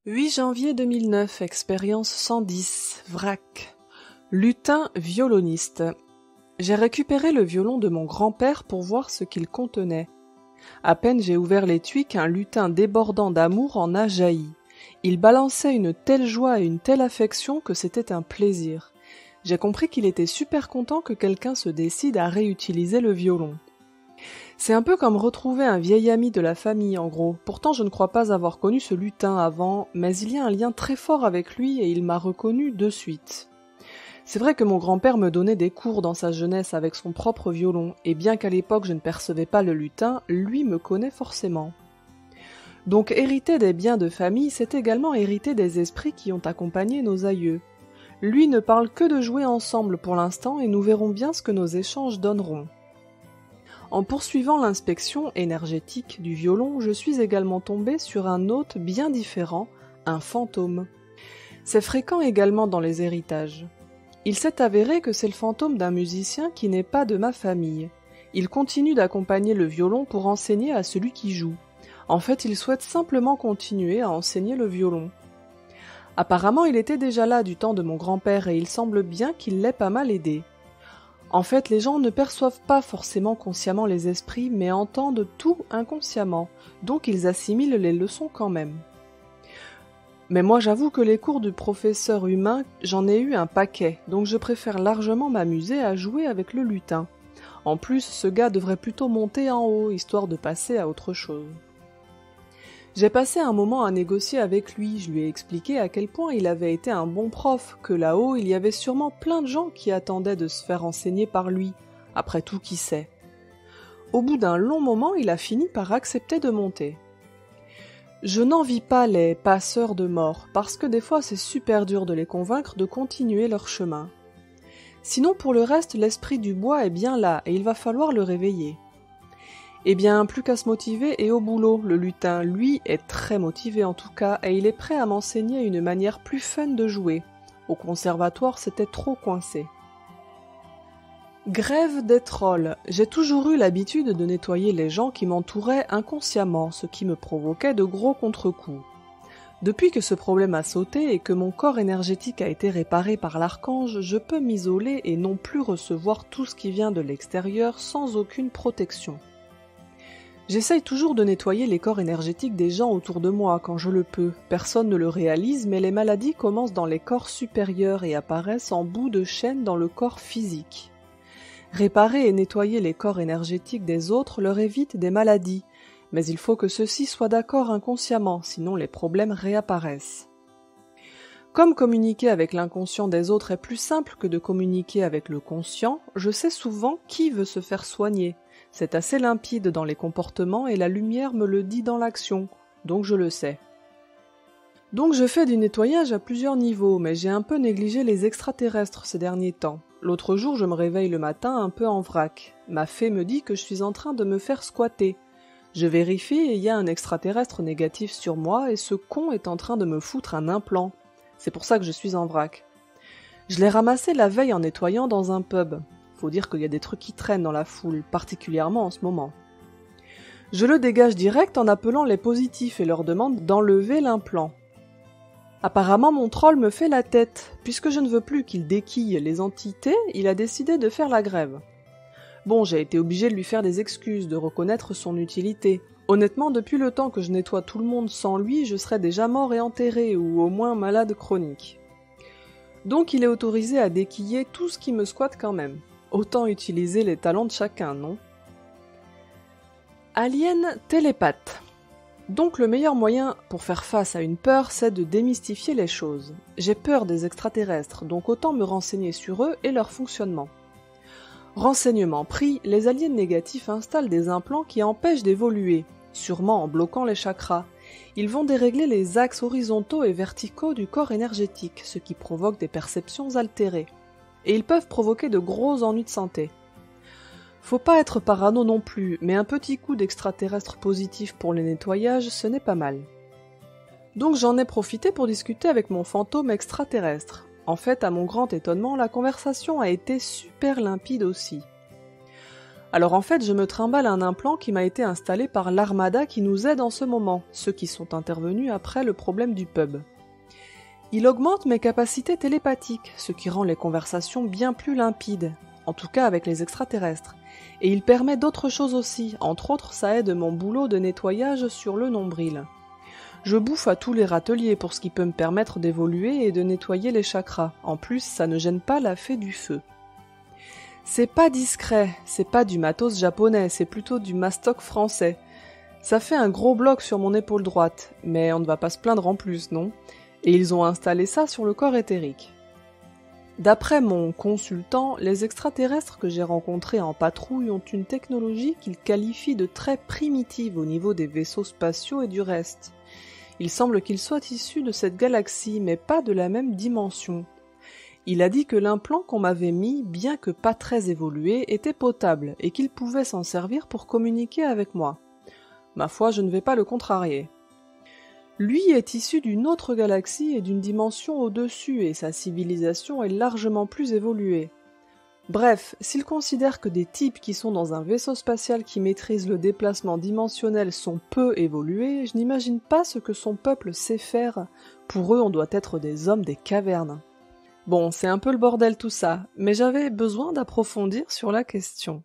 8 janvier 2009, expérience 110, vrac. Lutin violoniste. J'ai récupéré le violon de mon grand-père pour voir ce qu'il contenait. À peine j'ai ouvert l'étui qu'un lutin débordant d'amour en a jailli. Il balançait une telle joie et une telle affection que c'était un plaisir. J'ai compris qu'il était super content que quelqu'un se décide à réutiliser le violon. C'est un peu comme retrouver un vieil ami de la famille, en gros. Pourtant, je ne crois pas avoir connu ce lutin avant, mais il y a un lien très fort avec lui et il m'a reconnu de suite. C'est vrai que mon grand-père me donnait des cours dans sa jeunesse avec son propre violon, et bien qu'à l'époque je ne percevais pas le lutin, lui me connaît forcément. Donc hériter des biens de famille, c'est également hériter des esprits qui ont accompagné nos aïeux. Lui ne parle que de jouer ensemble pour l'instant et nous verrons bien ce que nos échanges donneront. En poursuivant l'inspection énergétique du violon, je suis également tombée sur un hôte bien différent, un fantôme. C'est fréquent également dans les héritages. Il s'est avéré que c'est le fantôme d'un musicien qui n'est pas de ma famille. Il continue d'accompagner le violon pour enseigner à celui qui joue. En fait, il souhaite simplement continuer à enseigner le violon. Apparemment, il était déjà là du temps de mon grand-père et il semble bien qu'il l'ait pas mal aidé. En fait, les gens ne perçoivent pas forcément consciemment les esprits, mais entendent tout inconsciemment, donc ils assimilent les leçons quand même. Mais moi j'avoue que les cours du professeur humain, j'en ai eu un paquet, donc je préfère largement m'amuser à jouer avec le lutin. En plus, ce gars devrait plutôt monter en haut, histoire de passer à autre chose. J'ai passé un moment à négocier avec lui, je lui ai expliqué à quel point il avait été un bon prof, que là-haut il y avait sûrement plein de gens qui attendaient de se faire enseigner par lui, après tout qui sait. Au bout d'un long moment, il a fini par accepter de monter. Je n'envie pas les passeurs de mort, parce que des fois c'est super dur de les convaincre de continuer leur chemin. Sinon pour le reste, l'esprit du bois est bien là, et il va falloir le réveiller. Eh bien, plus qu'à se motiver et au boulot, le lutin, lui, est très motivé en tout cas, et il est prêt à m'enseigner une manière plus fun de jouer. Au conservatoire, c'était trop coincé. Grève des trolls. J'ai toujours eu l'habitude de nettoyer les gens qui m'entouraient inconsciemment, ce qui me provoquait de gros contre-coups. Depuis que ce problème a sauté et que mon corps énergétique a été réparé par l'archange, je peux m'isoler et non plus recevoir tout ce qui vient de l'extérieur sans aucune protection. J'essaye toujours de nettoyer les corps énergétiques des gens autour de moi quand je le peux. Personne ne le réalise, mais les maladies commencent dans les corps supérieurs et apparaissent en bout de chaîne dans le corps physique. Réparer et nettoyer les corps énergétiques des autres leur évite des maladies, mais il faut que ceux-ci soient d'accord inconsciemment, sinon les problèmes réapparaissent. Comme communiquer avec l'inconscient des autres est plus simple que de communiquer avec le conscient, je sais souvent qui veut se faire soigner. C'est assez limpide dans les comportements et la lumière me le dit dans l'action, donc je le sais. Donc je fais du nettoyage à plusieurs niveaux, mais j'ai un peu négligé les extraterrestres ces derniers temps. L'autre jour, je me réveille le matin un peu en vrac. Ma fée me dit que je suis en train de me faire squatter. Je vérifie et il y a un extraterrestre négatif sur moi et ce con est en train de me foutre un implant. C'est pour ça que je suis en vrac. Je l'ai ramassé la veille en nettoyant dans un pub. Faut dire qu'il y a des trucs qui traînent dans la foule, particulièrement en ce moment. Je le dégage direct en appelant les positifs et leur demande d'enlever l'implant. Apparemment mon troll me fait la tête. Puisque je ne veux plus qu'il déquille les entités, il a décidé de faire la grève. Bon, j'ai été obligé de lui faire des excuses, de reconnaître son utilité. Honnêtement, depuis le temps que je nettoie tout le monde sans lui, je serais déjà mort et enterré, ou au moins malade chronique. Donc il est autorisé à déquiller tout ce qui me squatte quand même. Autant utiliser les talents de chacun, non? Alien télépathe. Donc le meilleur moyen pour faire face à une peur, c'est de démystifier les choses. J'ai peur des extraterrestres, donc autant me renseigner sur eux et leur fonctionnement. Renseignement pris, les aliens négatifs installent des implants qui empêchent d'évoluer, sûrement en bloquant les chakras. Ils vont dérégler les axes horizontaux et verticaux du corps énergétique, ce qui provoque des perceptions altérées. Et ils peuvent provoquer de gros ennuis de santé. Faut pas être parano non plus, mais un petit coup d'extraterrestre positif pour les nettoyages, ce n'est pas mal. Donc j'en ai profité pour discuter avec mon fantôme extraterrestre. En fait, à mon grand étonnement, la conversation a été super limpide aussi. Alors en fait, je me trimballe un implant qui m'a été installé par l'Armada qui nous aide en ce moment, ceux qui sont intervenus après le problème du pub. Il augmente mes capacités télépathiques, ce qui rend les conversations bien plus limpides, en tout cas avec les extraterrestres. Et il permet d'autres choses aussi, entre autres ça aide mon boulot de nettoyage sur le nombril. Je bouffe à tous les râteliers pour ce qui peut me permettre d'évoluer et de nettoyer les chakras. En plus, ça ne gêne pas la fée du feu. C'est pas discret, c'est pas du matos japonais, c'est plutôt du mastoc français. Ça fait un gros bloc sur mon épaule droite, mais on ne va pas se plaindre en plus, non? Et ils ont installé ça sur le corps éthérique. D'après mon consultant, les extraterrestres que j'ai rencontrés en patrouille ont une technologie qu'il qualifie de très primitive au niveau des vaisseaux spatiaux et du reste. Il semble qu'ils soient issus de cette galaxie, mais pas de la même dimension. Il a dit que l'implant qu'on m'avait mis, bien que pas très évolué, était potable et qu'il pouvait s'en servir pour communiquer avec moi. Ma foi, je ne vais pas le contrarier. Lui est issu d'une autre galaxie et d'une dimension au-dessus, et sa civilisation est largement plus évoluée. Bref, s'il considère que des types qui sont dans un vaisseau spatial qui maîtrise le déplacement dimensionnel sont peu évolués, je n'imagine pas ce que son peuple sait faire. Pour eux, on doit être des hommes des cavernes. Bon, c'est un peu le bordel tout ça, mais j'avais besoin d'approfondir sur la question.